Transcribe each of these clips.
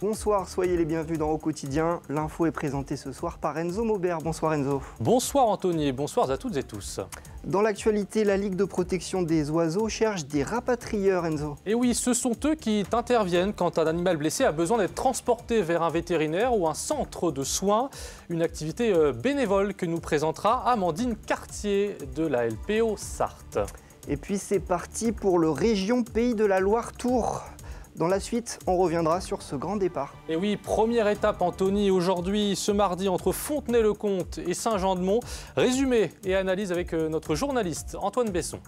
Bonsoir, soyez les bienvenus dans Au Quotidien. L'info est présentée ce soir par Enzo Maubert. Bonsoir Enzo. Bonsoir Anthony et bonsoir à toutes et tous. Dans l'actualité, la Ligue de protection des oiseaux cherche des rapatrieurs, Enzo. Et oui, ce sont eux qui interviennent quand un animal blessé a besoin d'être transporté vers un vétérinaire ou un centre de soins. Une activité bénévole que nous présentera Amandine Cartier de la LPO Sarthe. Et puis c'est parti pour le Région Pays de la Loire Tour. Dans la suite, on reviendra sur ce grand départ. Et oui, première étape Anthony, aujourd'hui, ce mardi, entre Fontenay-le-Comte et Saint-Jean-de-Mont. Résumé et analyse avec notre journaliste Antoine Besson.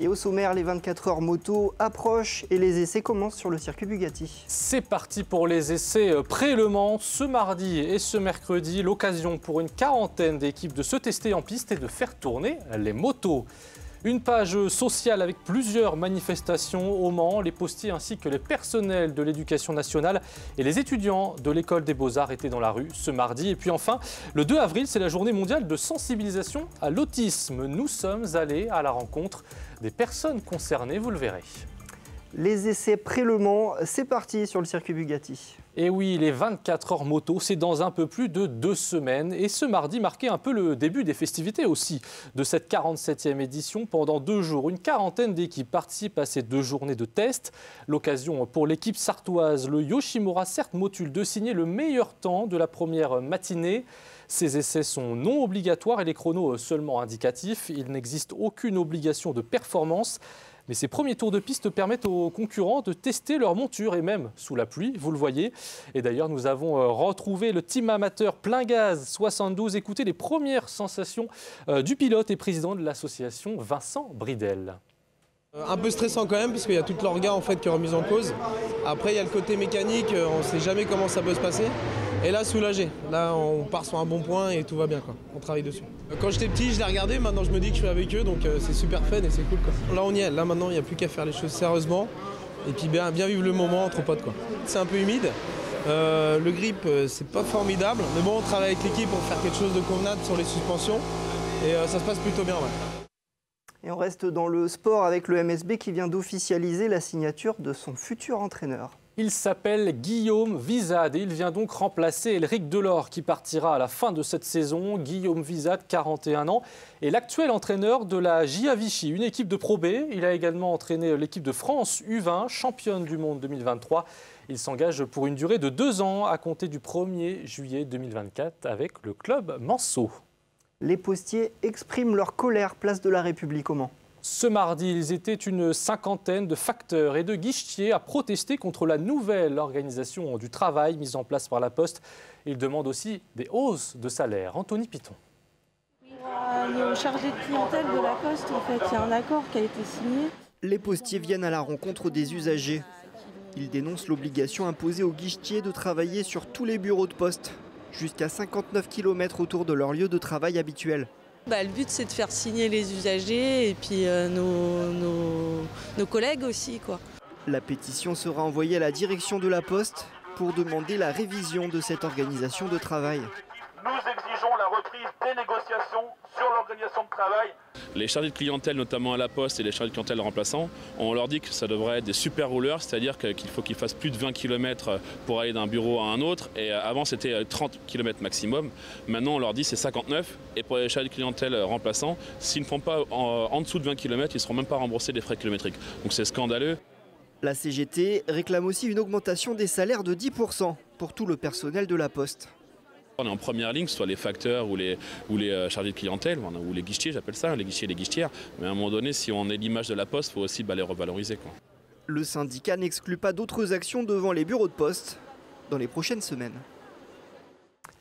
Et au sommaire, les 24 heures moto approchent et les essais commencent sur le circuit Bugatti. C'est parti pour les essais près-Le Mans ce mardi et ce mercredi. L'occasion pour une quarantaine d'équipes de se tester en piste et de faire tourner les motos. Une page sociale avec plusieurs manifestations au Mans, les postiers ainsi que les personnels de l'éducation nationale et les étudiants de l'école des beaux-arts étaient dans la rue ce mardi. Et puis enfin, le 2 avril, c'est la journée mondiale de sensibilisation à l'autisme. Nous sommes allés à la rencontre des personnes concernées, vous le verrez. Les essais près-Le Mans, c'est parti sur le circuit Bugatti. Et oui, les 24 heures moto, c'est dans un peu plus de 2 semaines. Et ce mardi marquait un peu le début des festivités aussi de cette 47e édition. Pendant 2 jours, une quarantaine d'équipes participent à ces 2 journées de tests. L'occasion pour l'équipe sartoise, le Yoshimura Cert Motul, de signer le meilleur temps de la première matinée. Ces essais sont non obligatoires et les chronos seulement indicatifs. Il n'existe aucune obligation de performance. Mais ces premiers tours de piste permettent aux concurrents de tester leur monture et même sous la pluie, vous le voyez. Et d'ailleurs, nous avons retrouvé le team amateur plein gaz 72. Écoutez les premières sensations du pilote et président de l'association, Vincent Bridel. Un peu stressant quand même parce qu'il y a toute l'orga en fait qui est remise en cause. Après il y a le côté mécanique, on ne sait jamais comment ça peut se passer. Et là soulagé, là on part sur un bon point et tout va bien quoi. On travaille dessus. Quand j'étais petit je l'ai regardé, maintenant je me dis que je suis avec eux donc c'est super fun et c'est cool quoi. Là on y est, là maintenant il n'y a plus qu'à faire les choses sérieusement et puis bien vivre le moment entre potes quoi. C'est un peu humide, le grip c'est pas formidable mais bon on travaille avec l'équipe pour faire quelque chose de convenable sur les suspensions et ça se passe plutôt bien ouais. Et on reste dans le sport avec le MSB qui vient d'officialiser la signature de son futur entraîneur. Il s'appelle Guillaume Vizade et il vient donc remplacer Elric Delors qui partira à la fin de cette saison. Guillaume Vizade, 41 ans, est l'actuel entraîneur de la JA Vichy, une équipe de Pro B. Il a également entraîné l'équipe de France U20, championne du monde 2023. Il s'engage pour une durée de 2 ans à compter du 1er juillet 2024 avec le club Manceau. Les postiers expriment leur colère place de la République au Mans. Ce mardi, ils étaient une cinquantaine de facteurs et de guichetiers à protester contre la nouvelle organisation du travail mise en place par la Poste. Ils demandent aussi des hausses de salaire. Anthony Piton. Nos chargés de clientèle de la Poste, en fait, il y a un accord qui a été signé. Les postiers viennent à la rencontre des usagers. Ils dénoncent l'obligation imposée aux guichetiers de travailler sur tous les bureaux de poste, jusqu'à 59 km autour de leur lieu de travail habituel. Le but, c'est de faire signer les usagers et puis nos collègues aussi, quoi. La pétition sera envoyée à la direction de la Poste pour demander la révision de cette organisation de travail. Nous exigeons la reprise des négociations sur l'organisation de travail. Les chargés de clientèle, notamment à la Poste, et les chargés de clientèle remplaçants, on leur dit que ça devrait être des super rouleurs, c'est-à-dire qu'il faut qu'ils fassent plus de 20 km pour aller d'un bureau à un autre. Et avant, c'était 30 km maximum. Maintenant, on leur dit c'est 59. Et pour les chargés de clientèle remplaçants, s'ils ne font pas en dessous de 20 km, ils ne seront même pas remboursés des frais kilométriques. Donc c'est scandaleux. La CGT réclame aussi une augmentation des salaires de 10% pour tout le personnel de la Poste. On est en première ligne, que ce soit les facteurs ou les chargés de clientèle, ou les guichetiers, j'appelle ça, les guichetiers et les guichetières. Mais à un moment donné, si on est l'image de la Poste, il faut aussi les revaloriser, quoi. Le syndicat n'exclut pas d'autres actions devant les bureaux de poste dans les prochaines semaines.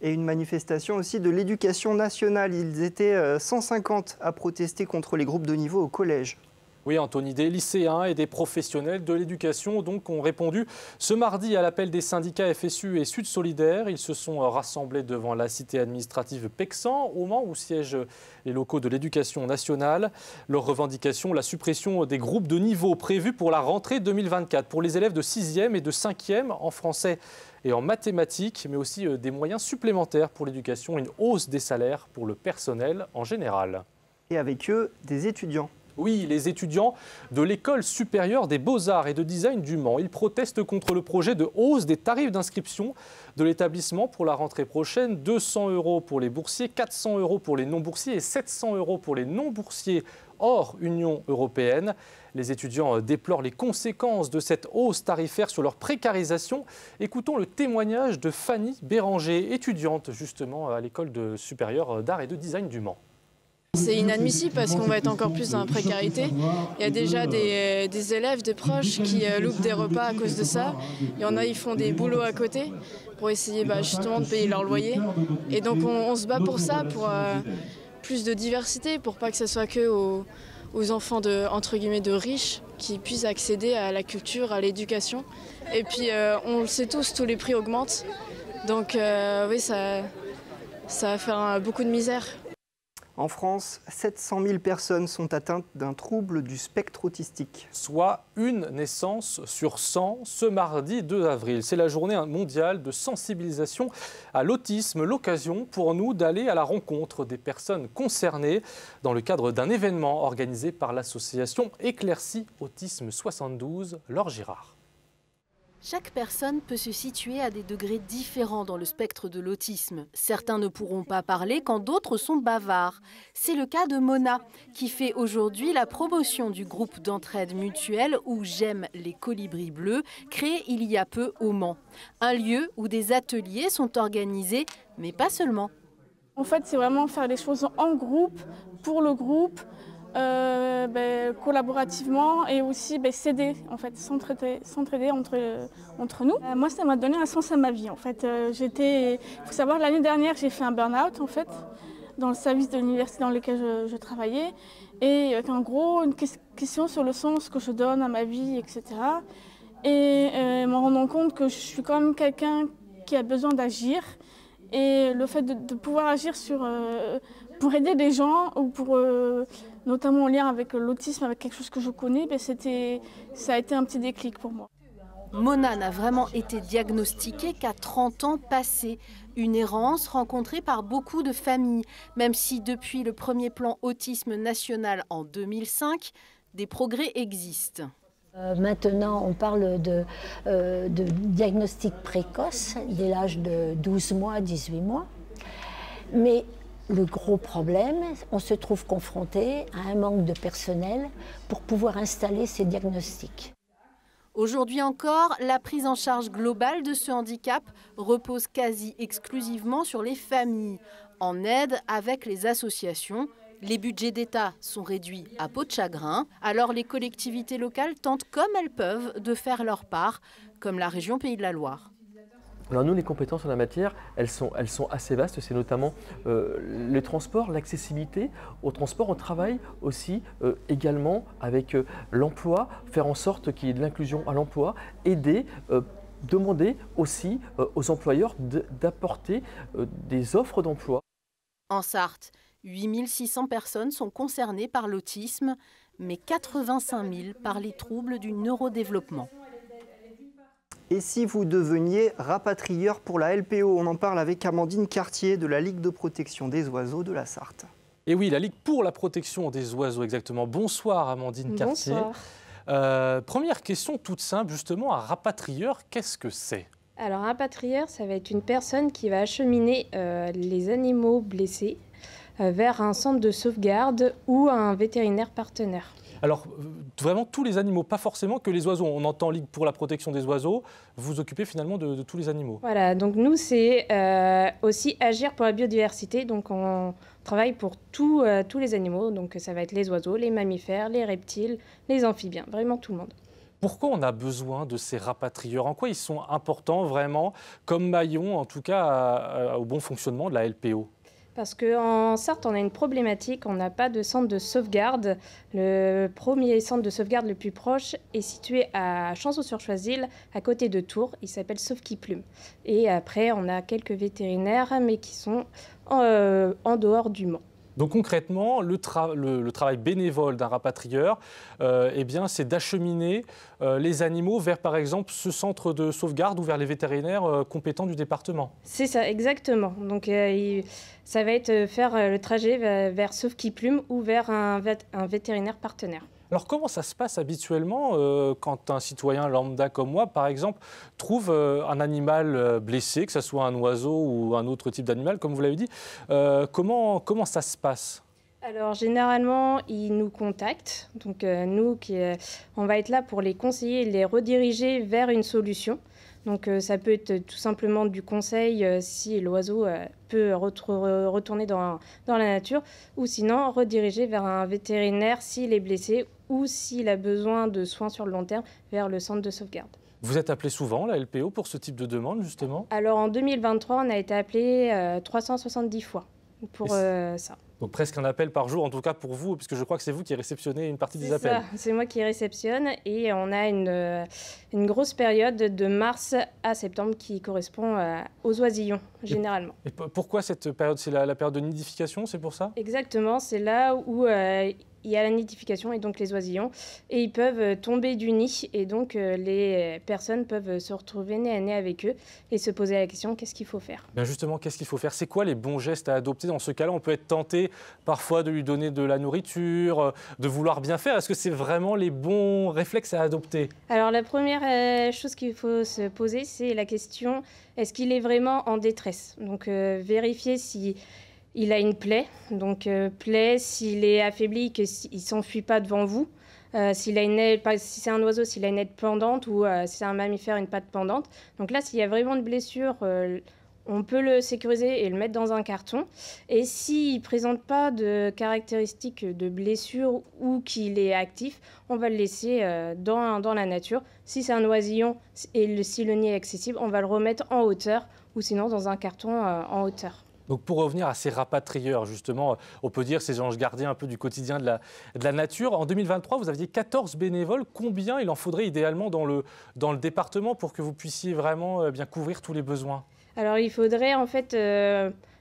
Et une manifestation aussi de l'éducation nationale. Ils étaient 150 à protester contre les groupes de niveau au collège. Oui, Anthony, des lycéens et des professionnels de l'éducation donc, ont répondu ce mardi à l'appel des syndicats FSU et Sud Solidaire. Ils se sont rassemblés devant la cité administrative Pexan, au Mans, où siègent les locaux de l'éducation nationale. Leur revendication, la suppression des groupes de niveau prévus pour la rentrée 2024 pour les élèves de 6e et de 5e en français et en mathématiques, mais aussi des moyens supplémentaires pour l'éducation, une hausse des salaires pour le personnel en général. Et avec eux, des étudiants. Oui, les étudiants de l'École supérieure des beaux-arts et de design du Mans. Ils protestent contre le projet de hausse des tarifs d'inscription de l'établissement pour la rentrée prochaine. 200 € pour les boursiers, 400 € pour les non-boursiers et 700 € pour les non-boursiers hors Union européenne. Les étudiants déplorent les conséquences de cette hausse tarifaire sur leur précarisation. Écoutons le témoignage de Fanny Béranger, étudiante justement à l'École supérieure d'art et de design du Mans. C'est inadmissible parce qu'on va être encore plus dans la précarité. Il y a déjà des élèves, des proches qui loupent des repas à cause de ça. Il y en a, ils font des boulots à côté pour essayer justement de payer leur loyer. Et donc on se bat pour ça, pour plus de diversité, pour pas que ce soit que aux enfants entre guillemets de riches qui puissent accéder à la culture, à l'éducation. Et puis on le sait tous les prix augmentent. Donc oui, ça va faire beaucoup de misère. En France, 700 000 personnes sont atteintes d'un trouble du spectre autistique. Soit une naissance sur 100 ce mardi 2 avril. C'est la journée mondiale de sensibilisation à l'autisme. L'occasion pour nous d'aller à la rencontre des personnes concernées dans le cadre d'un événement organisé par l'association Éclaircie Autisme 72, Laure Girard. Chaque personne peut se situer à des degrés différents dans le spectre de l'autisme. Certains ne pourront pas parler quand d'autres sont bavards. C'est le cas de Mona, qui fait aujourd'hui la promotion du groupe d'entraide mutuelle où J'aime les colibris bleus, créé il y a peu au Mans. Un lieu où des ateliers sont organisés, mais pas seulement. En fait, c'est vraiment faire les choses en groupe, pour le groupe, collaborativement et aussi s'aider, en fait, s'entraider entre nous. Moi, ça m'a donné un sens à ma vie. En fait, il faut savoir, l'année dernière, j'ai fait un burn-out en fait, dans le service de l'université dans lequel je travaillais, et en gros une question sur le sens que je donne à ma vie, etc. Et me rendant compte que je suis quand même quelqu'un qui a besoin d'agir, et le fait de pouvoir agir pour aider des gens ou pour notamment en lien avec l'autisme, avec quelque chose que je connais, ça a été un petit déclic pour moi. Mona n'a vraiment été diagnostiquée qu'à 30 ans passés. Une errance rencontrée par beaucoup de familles, même si depuis le premier plan autisme national en 2005, des progrès existent. Maintenant, on parle de diagnostic précoce dès l'âge de 12 mois, 18 mois. Mais le gros problème, on se trouve confronté à un manque de personnel pour pouvoir installer ces diagnostics. Aujourd'hui encore, la prise en charge globale de ce handicap repose quasi exclusivement sur les familles, en aide avec les associations. Les budgets d'État sont réduits à peau de chagrin, alors les collectivités locales tentent comme elles peuvent de faire leur part, comme la région Pays de la Loire. Alors nous, les compétences en la matière, elles sont assez vastes. C'est notamment les transports, l'accessibilité au transport. On travaille aussi également avec l'emploi, faire en sorte qu'il y ait de l'inclusion à l'emploi, aider, demander aussi aux employeurs d'apporter des offres d'emploi. En Sarthe, 8600 personnes sont concernées par l'autisme, mais 85 000 par les troubles du neurodéveloppement. Et si vous deveniez rapatrieur pour la LPO? On en parle avec Amandine Cartier de la Ligue de protection des oiseaux de la Sarthe. Et oui, la Ligue pour la protection des oiseaux, exactement. Bonsoir Amandine Cartier. Bonsoir. Première question toute simple, justement, un rapatrieur, qu'est-ce que c'est? Alors un rapatrieur, ça va être une personne qui va acheminer les animaux blessés vers un centre de sauvegarde ou un vétérinaire partenaire. Alors, vraiment tous les animaux, pas forcément que les oiseaux. On entend Ligue pour la protection des oiseaux. Vous vous occupez finalement de tous les animaux. Voilà, donc nous, c'est aussi agir pour la biodiversité. Donc, on travaille pour tous les animaux. Donc, ça va être les oiseaux, les mammifères, les reptiles, les amphibiens, vraiment tout le monde. Pourquoi on a besoin de ces rapatrieurs? En quoi ils sont importants vraiment comme maillon, en tout cas, au bon fonctionnement de la LPO? Parce qu'en Sarthe, on a une problématique, on n'a pas de centre de sauvegarde. Le premier centre de sauvegarde le plus proche est situé à Chanceau-sur-Choisil, à côté de Tours. Il s'appelle Sauve-qui-Plume. Et après, on a quelques vétérinaires, mais qui sont en dehors du Mans. Donc concrètement, le travail bénévole d'un rapatrieur, eh bien, c'est d'acheminer les animaux vers, par exemple, ce centre de sauvegarde ou vers les vétérinaires compétents du département. C'est ça, exactement. Donc ça va être faire le trajet vers Sauve-qui-Plume ou vers un vétérinaire partenaire. Alors comment ça se passe habituellement quand un citoyen lambda comme moi, par exemple, trouve un animal blessé, que ce soit un oiseau ou un autre type d'animal, comme vous l'avez dit, comment ça se passe ? Alors généralement, ils nous contactent. Donc nous, on va être là pour les conseiller et les rediriger vers une solution. Donc ça peut être tout simplement du conseil si l'oiseau peut retourner dans la nature, ou sinon rediriger vers un vétérinaire s'il est blessé ou s'il a besoin de soins sur le long terme vers le centre de sauvegarde. Vous êtes appelé souvent, la LPO, pour ce type de demande, justement ? Alors en 2023, on a été appelé 370 fois pour ça. Donc presque un appel par jour, en tout cas pour vous, puisque je crois que c'est vous qui réceptionnez une partie des appels. C'est moi qui réceptionne et on a une grosse période de mars à septembre qui correspond aux oisillons, généralement. Et pourquoi cette période? C'est la période de nidification, c'est pour ça? Exactement, c'est là où il y a la nidification et donc les oisillons. Et ils peuvent tomber du nid et donc les personnes peuvent se retrouver nez à nez avec eux et se poser la question, qu'est-ce qu'il faut faire? Bien justement, qu'est-ce qu'il faut faire? C'est quoi les bons gestes à adopter dans ce cas-là? On peut être tenté parfois de lui donner de la nourriture, de vouloir bien faire. Est-ce que c'est vraiment les bons réflexes à adopter? Alors la première chose qu'il faut se poser, c'est la question, est-ce qu'il est vraiment en détresse? Donc vérifier si il a une plaie, donc plaie, s'il est affaibli, qu'il ne s'enfuit pas devant vous. S'il a une aile, si c'est un oiseau, s'il a une aile pendante ou si c'est un mammifère, une patte pendante. Donc là, s'il y a vraiment une blessure, on peut le sécuriser et le mettre dans un carton. Et s'il ne présente pas de caractéristiques de blessure ou qu'il est actif, on va le laisser dans la nature. Si c'est un oisillon et si le nid est accessible, on va le remettre en hauteur ou sinon dans un carton en hauteur. Donc pour revenir à ces rapatrieurs, justement, on peut dire ces anges gardiens un peu du quotidien de la nature. En 2023, vous aviez 14 bénévoles. Combien il en faudrait idéalement dans le département pour que vous puissiez vraiment bien couvrir tous les besoins? Alors il faudrait en fait,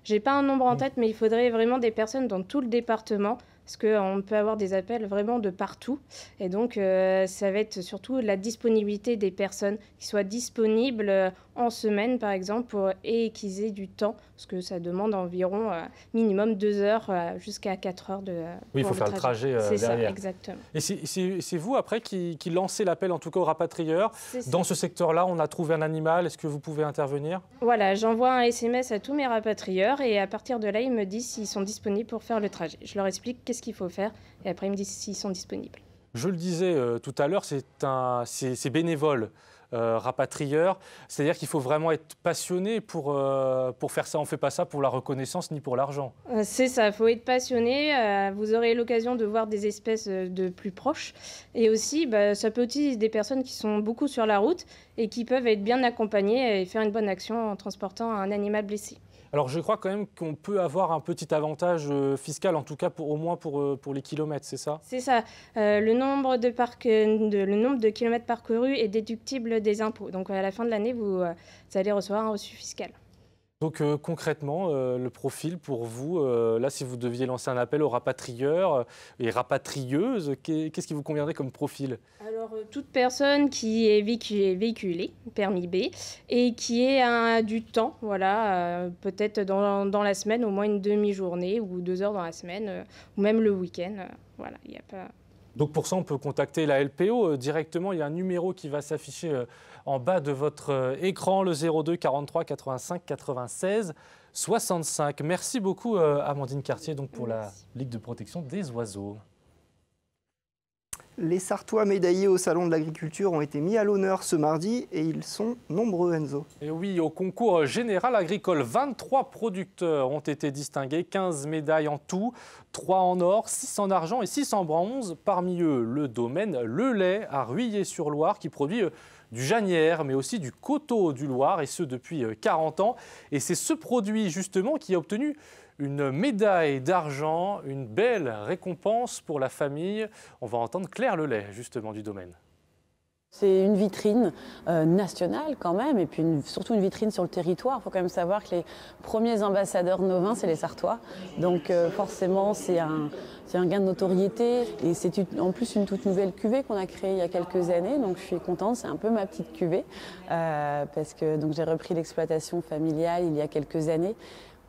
j'ai pas un nombre en tête, mais il faudrait vraiment des personnes dans tout le département. Parce qu'on peut avoir des appels vraiment de partout. Et donc, ça va être surtout la disponibilité des personnes qui soient disponibles en semaine, par exemple, et qu'ils aient du temps. Parce que ça demande environ minimum 2 heures jusqu'à 4 heures de oui, il faut faire le trajet derrière. C'est ça, exactement. Et c'est vous, après, qui lancez l'appel, en tout cas aux rapatrieurs. Dans ce secteur-là, on a trouvé un animal. Est-ce que vous pouvez intervenir? Voilà, j'envoie un SMS à tous mes rapatrieurs. Et à partir de là, ils me disent s'ils sont disponibles pour faire le trajet. Je leur explique qu'est-ce qu'il faut faire et après ils me disent s'ils sont disponibles. Je le disais tout à l'heure, c'est bénévole, rapatrieur, c'est-à-dire qu'il faut vraiment être passionné pour faire ça. On ne fait pas ça pour la reconnaissance ni pour l'argent. C'est ça, il faut être passionné. Vous aurez l'occasion de voir des espèces de plus proches. Et aussi, ça peut aussi des personnes qui sont beaucoup sur la route et qui peuvent être bien accompagnées et faire une bonne action en transportant un animal blessé. Alors je crois quand même qu'on peut avoir un petit avantage fiscal, en tout cas au moins pour les kilomètres, c'est ça? C'est ça. Le nombre de kilomètres parcourus est déductible des impôts. Donc à la fin de l'année, vous allez recevoir un reçu fiscal. Donc concrètement, le profil pour vous, là si vous deviez lancer un appel aux rapatrieurs et rapatrieuses, qu'est-ce qui vous conviendrait comme profil? Alors toute personne qui est véhiculée, permis B, et qui ait du temps, voilà, peut-être dans la semaine, au moins une demi-journée ou 2 heures dans la semaine, ou même le week-end, voilà, il n'y a pas... Donc pour ça, on peut contacter la LPO directement. Il y a un numéro qui va s'afficher en bas de votre écran, le 02 43 85 96 65. Merci beaucoup Amandine Cartier donc pour la Ligue de protection des oiseaux. Les Sartois médaillés au Salon de l'Agriculture ont été mis à l'honneur ce mardi et ils sont nombreux, Enzo. Et oui, au concours général agricole, 23 producteurs ont été distingués, 15 médailles en tout, 3 en or, 6 en argent et 6 en bronze. Parmi eux, le domaine Le Lait à Ruillé-sur-Loire qui produit du janière, mais aussi du coteau du Loir, et ce depuis 40 ans. Et c'est ce produit justement qui a obtenu une médaille d'argent, une belle récompense pour la famille. On va entendre Claire Lelay, justement, du domaine. C'est une vitrine nationale quand même, et puis surtout une vitrine sur le territoire. Il faut quand même savoir que les premiers ambassadeurs novins, c'est les Sartois. Donc forcément, c'est un gain de notoriété. Et c'est en plus une toute nouvelle cuvée qu'on a créée il y a quelques années. Donc je suis contente, c'est un peu ma petite cuvée. Parce que j'ai repris l'exploitation familiale il y a quelques années.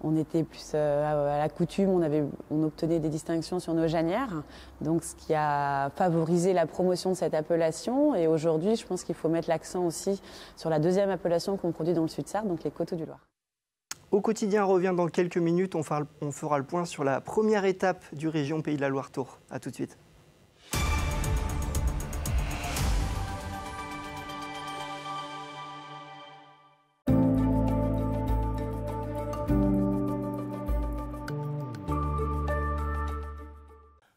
On était plus à la coutume, on obtenait des distinctions sur nos janières, donc ce qui a favorisé la promotion de cette appellation. Et aujourd'hui, je pense qu'il faut mettre l'accent aussi sur la deuxième appellation qu'on produit dans le Sud-Sarthe, donc les Coteaux du Loir. Au quotidien revient dans quelques minutes, on fera le point sur la première étape du région Pays de la Loire-Tour. A tout de suite.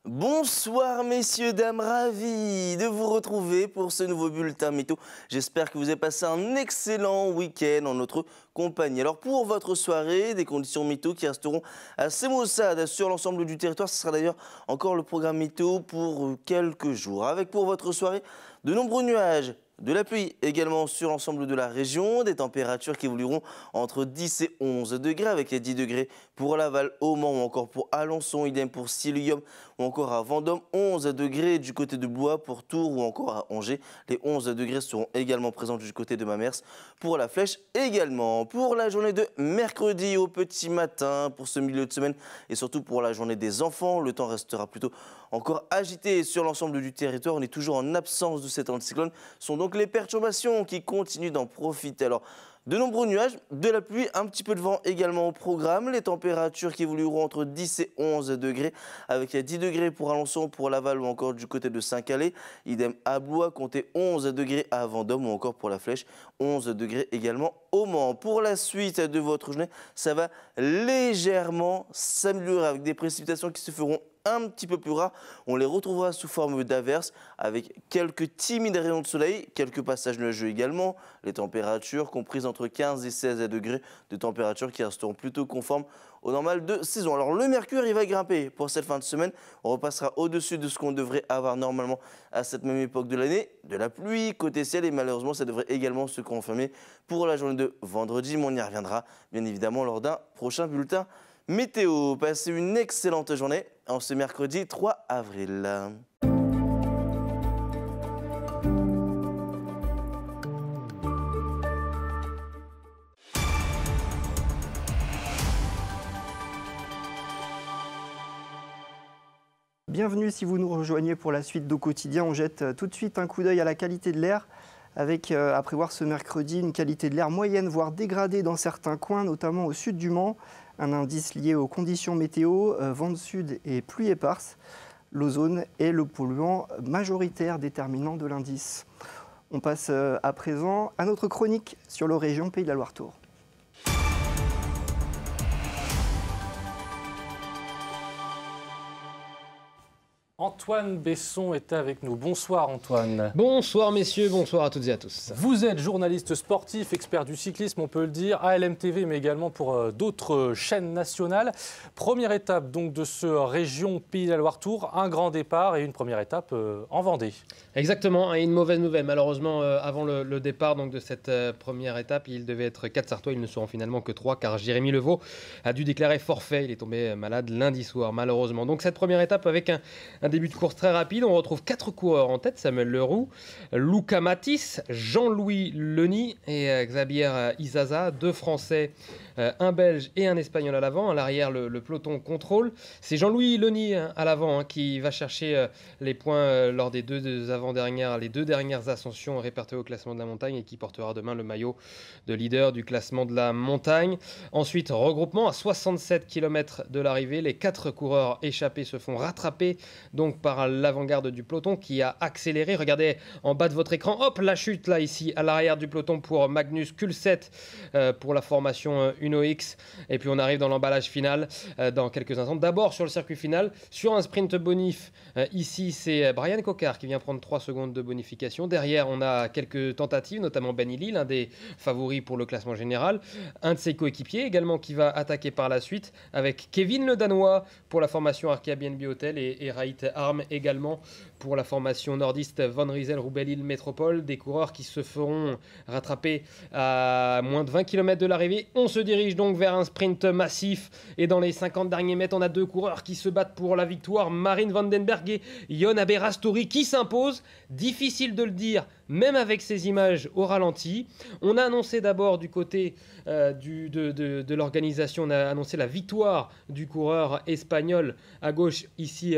Bonsoir messieurs, dames, ravi de vous retrouver pour ce nouveau bulletin météo. J'espère que vous avez passé un excellent week-end en notre compagnie. Alors pour votre soirée, des conditions météo qui resteront assez maussades sur l'ensemble du territoire. Ce sera d'ailleurs encore le programme météo pour quelques jours. Avec pour votre soirée de nombreux nuages, de la pluie également sur l'ensemble de la région, des températures qui évolueront entre 10 et 11 degrés avec les 10 degrés pour Laval, au Mans ou encore pour Alençon, idem pour Sillium ou encore à Vendôme, 11 degrés du côté de Blois pour Tours ou encore à Angers. Les 11 degrés seront également présents du côté de Mamers pour la Flèche également. Pour la journée de mercredi au petit matin, pour ce milieu de semaine et surtout pour la journée des enfants, le temps restera plutôt encore agité sur l'ensemble du territoire. On est toujours en absence de cet anticyclone. Ce sont donc les perturbations qui continuent d'en profiter. Alors, de nombreux nuages, de la pluie, un petit peu de vent également au programme. Les températures qui évolueront entre 10 et 11 degrés, avec 10 degrés pour Alençon, pour Laval ou encore du côté de Saint-Calais. Idem à Blois, comptez 11 degrés à Vendôme ou encore pour la Flèche, 11 degrés également au Mans. Pour la suite de votre journée, ça va légèrement s'améliorer avec des précipitations qui se feront un petit peu plus rares. On les retrouvera sous forme d'averses avec quelques timides rayons de soleil, quelques passages nuageux également. Les températures comprises entre 15 et 16 degrés de température qui resteront plutôt conformes au normal de saison. Alors le mercure, il va grimper pour cette fin de semaine. On repassera au-dessus de ce qu'on devrait avoir normalement à cette même époque de l'année. De la pluie côté ciel et malheureusement, ça devrait également se confirmer pour la journée de vendredi. Mais on y reviendra bien évidemment lors d'un prochain bulletin météo. Passez une excellente journée en ce mercredi 3 avril. Bienvenue si vous nous rejoignez pour la suite d'Au Quotidien. On jette tout de suite un coup d'œil à la qualité de l'air avec, à prévoir ce mercredi, une qualité de l'air moyenne, voire dégradée dans certains coins, notamment au sud du Mans. Un indice lié aux conditions météo, vent de sud et pluie éparse. L'ozone est le polluant majoritaire déterminant de l'indice. On passe à présent à notre chronique sur la région Pays de la Loire-Tour. Antoine Besson est avec nous. Bonsoir Antoine. Bonsoir messieurs, bonsoir à toutes et à tous. Vous êtes journaliste sportif, expert du cyclisme, on peut le dire, à LMTV, mais également pour d'autres chaînes nationales. Première étape donc de ce région Pays de la Loire-Tour, un grand départ et une première étape en Vendée. Exactement, et une mauvaise nouvelle. Malheureusement, avant le départ donc, de cette première étape, il devait être 4 Sartois, ils ne seront finalement que 3, car Jérémy Levaux a dû déclarer forfait. Il est tombé malade lundi soir, malheureusement. Donc cette première étape avec un début de course très rapide. On retrouve 4 coureurs en tête: Samuel Leroux, Luca Matisse, Jean-Louis Leny et Xavier Izaza, 2 Français, un Belge et un Espagnol à l'avant. À l'arrière, le peloton contrôle. C'est Jean-Louis Leny à l'avant qui va chercher les points lors des les 2 dernières ascensions répertoriées au classement de la montagne et qui portera demain le maillot de leader du classement de la montagne. Ensuite, regroupement à 67 km de l'arrivée. Les 4 coureurs échappés se font rattraper donc par l'avant-garde du peloton qui a accéléré. Regardez en bas de votre écran, hop, la chute là ici à l'arrière du peloton pour Magnus Kulset pour la formation Uno X. Et puis on arrive dans l'emballage final dans quelques instants. D'abord sur le circuit final, sur un sprint bonif, ici c'est Brian Cocard qui vient prendre 3 secondes de bonification. Derrière on a quelques tentatives, notamment Ben Hilly, l'un des favoris pour le classement général. Un de ses coéquipiers également qui va attaquer par la suite avec Kevin le Danois pour la formation Arkea BNB Hotel et Raït petite arme également pour la formation nordiste Van Rysel-Roubaix-Lille Métropole. Des coureurs qui se feront rattraper à moins de 20 km de l'arrivée. On se dirige donc vers un sprint massif. Et dans les 50 derniers mètres, on a 2 coureurs qui se battent pour la victoire. Marine Vandenberg et Yon Aberastori qui s'imposent. Difficile de le dire, même avec ces images au ralenti. On a annoncé d'abord du côté de l'organisation, on a annoncé la victoire du coureur espagnol à gauche ici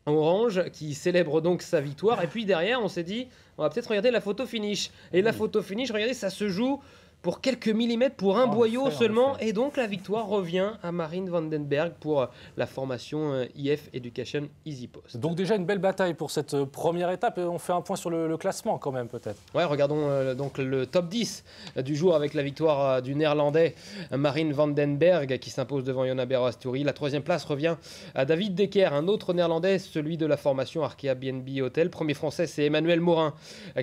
en orange, qui célèbre donc sa victoire. Et puis derrière, on s'est dit, on va peut-être regarder la photo finish. Et la photo finish, regardez, ça se joue pour quelques millimètres, pour un boyau seulement. Et donc la victoire revient à Marine Vandenberg pour la formation IF Education Easy Post. Donc déjà une belle bataille pour cette première étape. Et on fait un point sur le classement quand même peut-être. Ouais, regardons donc le top 10 du jour avec la victoire du néerlandais Marine Vandenberg qui s'impose devant Yon Aberastori. La 3e place revient à David Decker, un autre néerlandais, celui de la formation Arkea BNB Hotel. Premier français, c'est Emmanuel Morin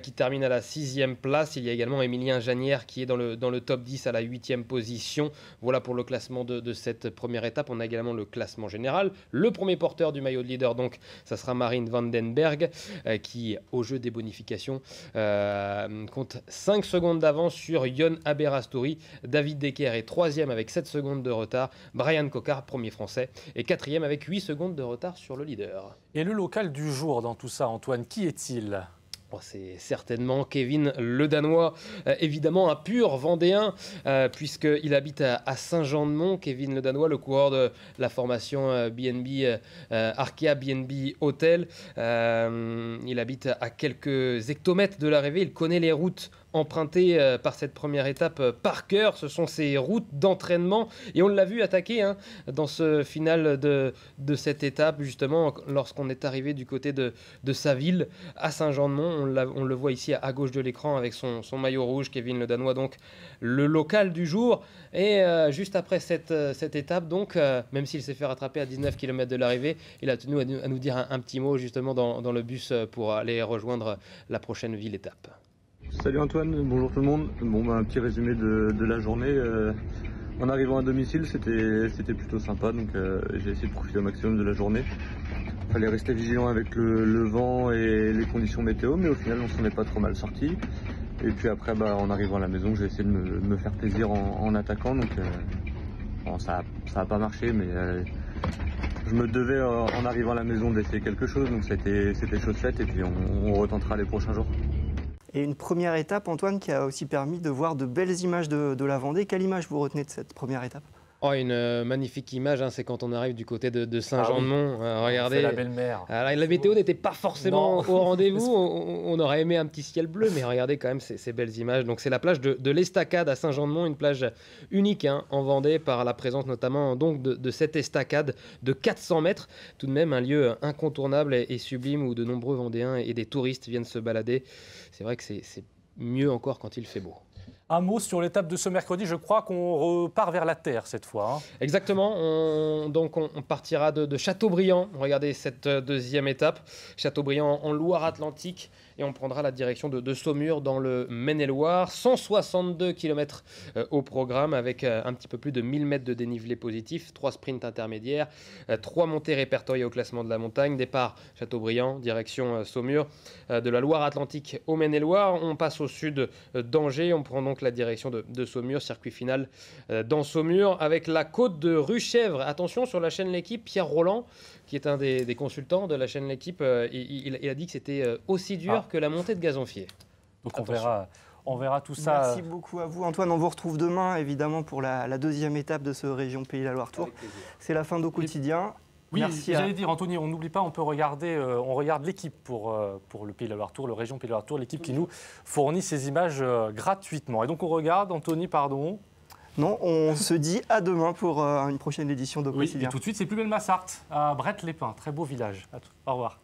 qui termine à la 6e place. Il y a également Émilien Janière qui est dans le top 10 à la 8e position. Voilà pour le classement de cette première étape. On a également le classement général. Le premier porteur du maillot de leader, donc, ça sera Marine Vandenberg qui, au jeu des bonifications, compte 5 secondes d'avance sur Yon Aberastori. David Decker est 3e avec 7 secondes de retard. Brian Cocard, premier français, est 4e avec 8 secondes de retard sur le leader. Et le local du jour dans tout ça, Antoine, qui est-il ? C'est certainement Kevin le Danois, évidemment un pur Vendéen, puisqu'il habite à Saint-Jean-de-Mont. Kevin le Danois, le coureur de la formation BNB, Arkea BNB Hotel. Il habite à quelques hectomètres de l'arrivée. Il connaît les routes empruntées par cette première étape par cœur. Ce sont ses routes d'entraînement et on l'a vu attaquer dans ce final de cette étape, justement lorsqu'on est arrivé du côté de sa ville à Saint-Jean-de-Mont. On le voit ici à gauche de l'écran avec son maillot rouge. Kevin le Danois, donc le local du jour. Et juste après cette étape, donc même s'il s'est fait rattraper à 19 km de l'arrivée, il a tenu à nous dire un petit mot justement dans le bus pour aller rejoindre la prochaine ville-étape. Salut Antoine, bonjour tout le monde. Bon, un petit résumé de la journée. En arrivant à domicile, c'était plutôt sympa, donc j'ai essayé de profiter au maximum de la journée. Il fallait rester vigilant avec le vent et les conditions météo, mais au final on s'en est pas trop mal sorti. Et puis après, en arrivant à la maison, j'ai essayé de me faire plaisir en attaquant, donc bon, ça a pas marché, mais je me devais en arrivant à la maison d'essayer quelque chose, donc c'était chose faite et puis on retentera les prochains jours. Et une première étape, Antoine, qui a aussi permis de voir de belles images de la Vendée. Quelle image vous retenez de cette première étape ? Oh, une magnifique image, c'est quand on arrive du côté de Saint-Jean-de-Mont. Regardez, la belle-mer. La météo n'était pas forcément au rendez-vous. On aurait aimé un petit ciel bleu, mais regardez quand même ces belles images. Donc c'est la plage de l'Estacade à Saint-Jean-de-Mont, une plage unique en Vendée par la présence notamment donc de cette estacade de 400 mètres. Tout de même un lieu incontournable et sublime où de nombreux Vendéens et des touristes viennent se balader. C'est vrai que c'est mieux encore quand il fait beau. Un mot sur l'étape de ce mercredi, je crois qu'on repart vers la terre cette fois. Exactement, on partira de Châteaubriand. Regardez cette deuxième étape, Châteaubriand en Loire-Atlantique, et on prendra la direction de Saumur dans le Maine-et-Loire. 162 km au programme avec un petit peu plus de 1000 mètres de dénivelé positif, 3 sprints intermédiaires, 3 montées répertoriées au classement de la montagne. Départ Châteaubriand, direction Saumur. De la Loire-Atlantique au Maine-et-Loire, on passe au sud d'Angers, on prend donc la direction de Saumur, circuit final dans Saumur avec la côte de Ruchèvre. Attention, sur la chaîne L'Équipe, Pierre Roland, qui est un des consultants de la chaîne L'Équipe, il a dit que c'était aussi dur que la montée de Gazonfier. Donc on verra tout ça. Merci beaucoup à vous Antoine, on vous retrouve demain évidemment pour la deuxième étape de ce Région Pays de la Loire Tour. C'est la fin d'au quotidien. Oui, merci j'allais dire Anthony, on n'oublie pas, on peut regarder, on regarde l'Équipe pour le Pays de la Loire Tour, le Région Pays de la Loire Tour, l'Équipe qui nous fournit ces images gratuitement. Et donc on regarde, Anthony, pardon. Non, on se dit à demain pour une prochaine édition de Quotidien. Et tout de suite, c'est Plus belle Massart à Brette-les-Pins, très beau village. Au revoir.